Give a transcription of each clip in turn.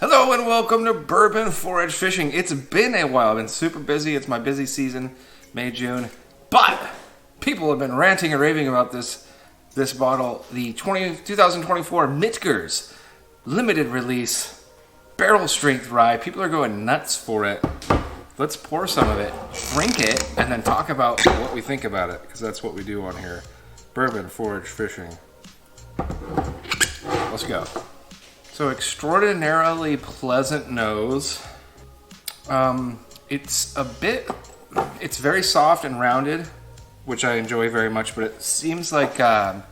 Hello and welcome to Bourbon Forage Fishing. It's been a while. I've been super busy. It's my busy season, May, June. But people have been ranting and raving about this bottle, the 2024 Michter's limited release barrel strength rye. People are going nuts for it. Let's pour some of it, drink it, and then talk about what we think about it, because that's what we do on here. Bourbon Forage Fishing. Let's go. So extraordinarily pleasant nose. It's very soft and rounded, which I enjoy very much, but it seems like a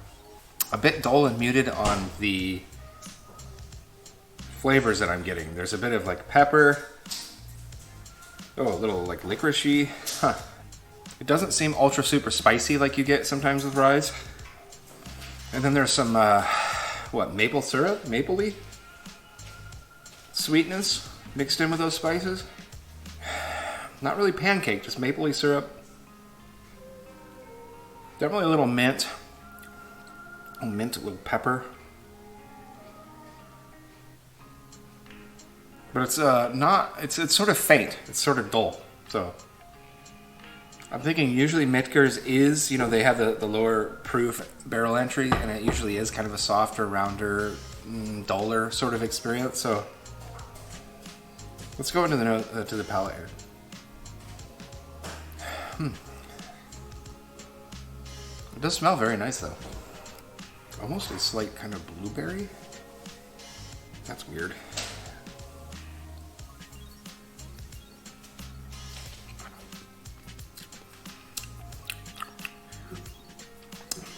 bit dull and muted on the flavors that I'm getting. There's a bit of like pepper. Oh, a little like licoricey. Huh. It doesn't seem ultra super spicy like you get sometimes with ryes. And then there's some, maple syrup? Mapley? Sweetness mixed in with those spices. Not really pancake, just mapley syrup. Definitely a little mint. A little pepper. But it's it's sort of faint. It's sort of dull. So I'm thinking usually Michter's is, they have the lower proof barrel entry, and it usually is kind of a softer, rounder, duller sort of experience. So let's go into to the palate here. It does smell very nice though. Almost a slight kind of blueberry. That's weird.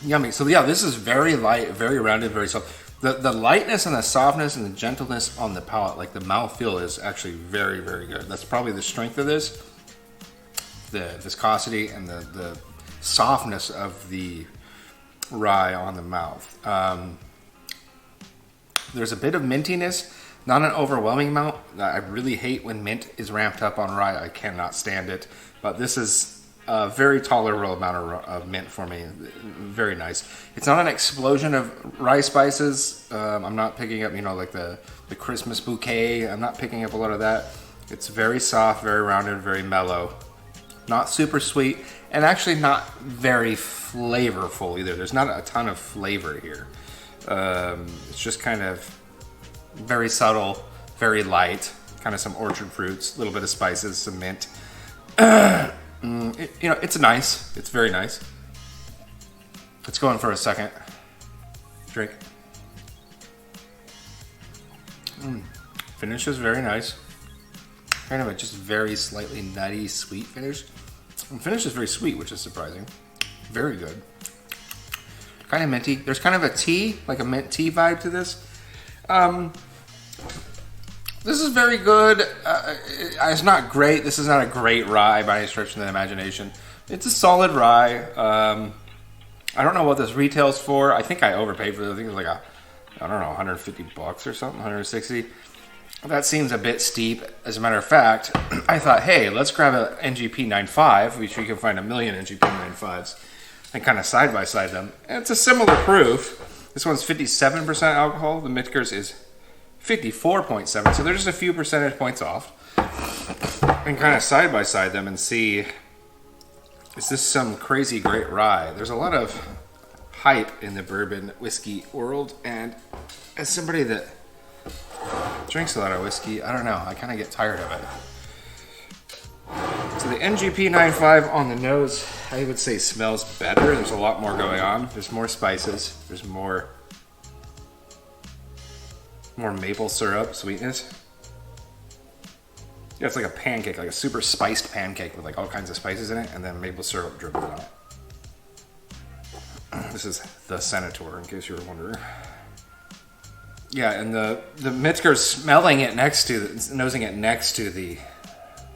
Yummy. So yeah, this is very light, very rounded, very soft. The lightness and the softness and the gentleness on the palate, like the mouthfeel, is actually very, very good. That's probably the strength of this. The viscosity and the softness of the rye on the mouth. There's a bit of mintiness, not an overwhelming amount. I really hate when mint is ramped up on rye. I cannot stand it. But this is a very tolerable amount of mint for me. Very nice. It's not an explosion of rye spices. I'm not picking up, like the Christmas bouquet. I'm not picking up a lot of that. It's very soft, very rounded, very mellow. Not super sweet, and actually not very flavorful either. There's not a ton of flavor here. It's just kind of very subtle, very light, kind of some orchard fruits, a little bit of spices, some mint. It's nice. It's very nice. Let's go in for a second drink. Finish is very nice. Kind of a just very slightly nutty, sweet finish. And finish is very sweet, which is surprising. Very good. Kind of minty. There's kind of a tea, like a mint tea vibe to this. This is very good. It's not great. This is not a great rye by any stretch of the imagination. It's a solid rye. I don't know what this retails for. I think I overpaid for it. I think it's like $150 or something, 160. That seems a bit steep. As a matter of fact, I thought, hey, let's grab an NGP 9.5, which we can find a million NGP 9.5s, and kind of side by side them. And it's a similar proof. This one's 57% alcohol. The Michter's is 54.7, so they're just a few percentage points off. And kind of side by side them and see, is this some crazy great rye? There's a lot of hype in the bourbon whiskey world, and as somebody that drinks a lot of whiskey, I don't know, I kind of get tired of it. So the NGP 9.5 on the nose, I would say smells better. There's a lot more going on. There's more spices. There's more maple syrup sweetness. Yeah, it's like a pancake, like a super spiced pancake with like all kinds of spices in it, and then maple syrup dripping on it. This is the Senator, in case you were wondering. Yeah, and the Michter's smelling it nosing it next to the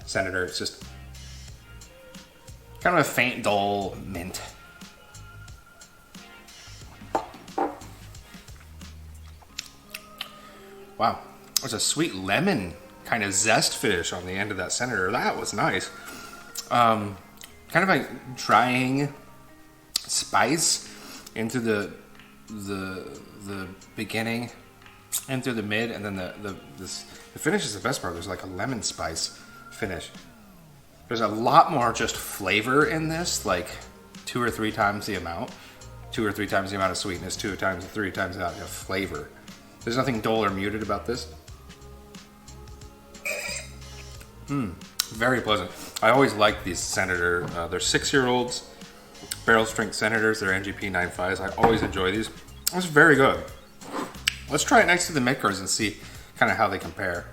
Senator. It's just kind of a faint, dull mint. Wow, there's a sweet lemon kind of zest finish on the end of that Senator. That was nice. Kind of like drying spice into the beginning. in through the mid, and then the finish is the best part. There's like a lemon spice finish. There's a lot more just flavor in this, like 2 or 3 times the amount. 2 or 3 times the amount of sweetness, 2 times, 3 times the amount of flavor. There's nothing dull or muted about this. Very pleasant. I always like these Senator. They're 6-year-olds, barrel strength Senators. They're NGP 9.5s. I always enjoy these. It's very good. Let's try it next to the Michters and see kind of how they compare.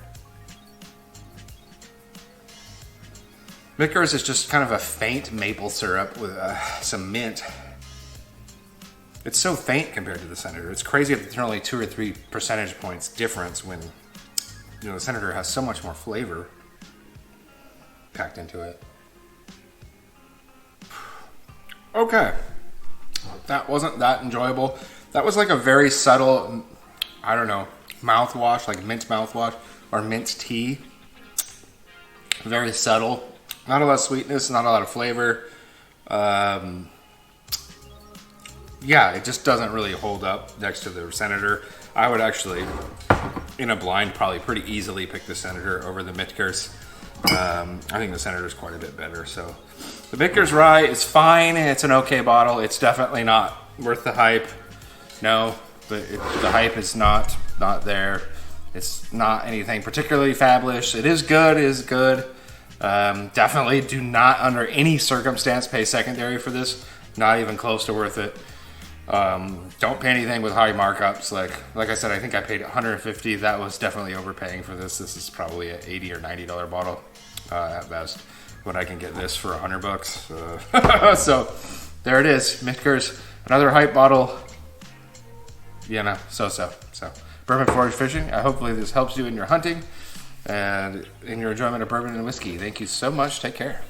Michters is just kind of a faint maple syrup with some mint. It's so faint compared to the Senator. It's crazy that there's only 2 or 3 percentage points difference when, you know, the Senator has so much more flavor packed into it. Okay. That wasn't that enjoyable. That was like a very subtle, I don't know, mouthwash, like mint mouthwash or mint tea. Very subtle. Not a lot of sweetness, not a lot of flavor. Yeah, it just doesn't really hold up next to the Senator. I would actually, in a blind, probably pretty easily pick the Senator over the Michters. I think the Senator is quite a bit better. So the Michters Rye is fine. It's an okay bottle. It's definitely not worth the hype. No, the hype is not there. It's not anything particularly fabulous. It is good. It is good. Definitely do not, under any circumstance, pay secondary for this. Not even close to worth it. Don't pay anything with high markups. Like I said, I think I paid $150. That was definitely overpaying for this. This is probably an $80 or $90 bottle at best. When I can get this for $100. So there it is, Michters, another hype bottle. You know, so. Bourbon Forage Fishing. Hopefully this helps you in your hunting and in your enjoyment of bourbon and whiskey. Thank you so much. Take care.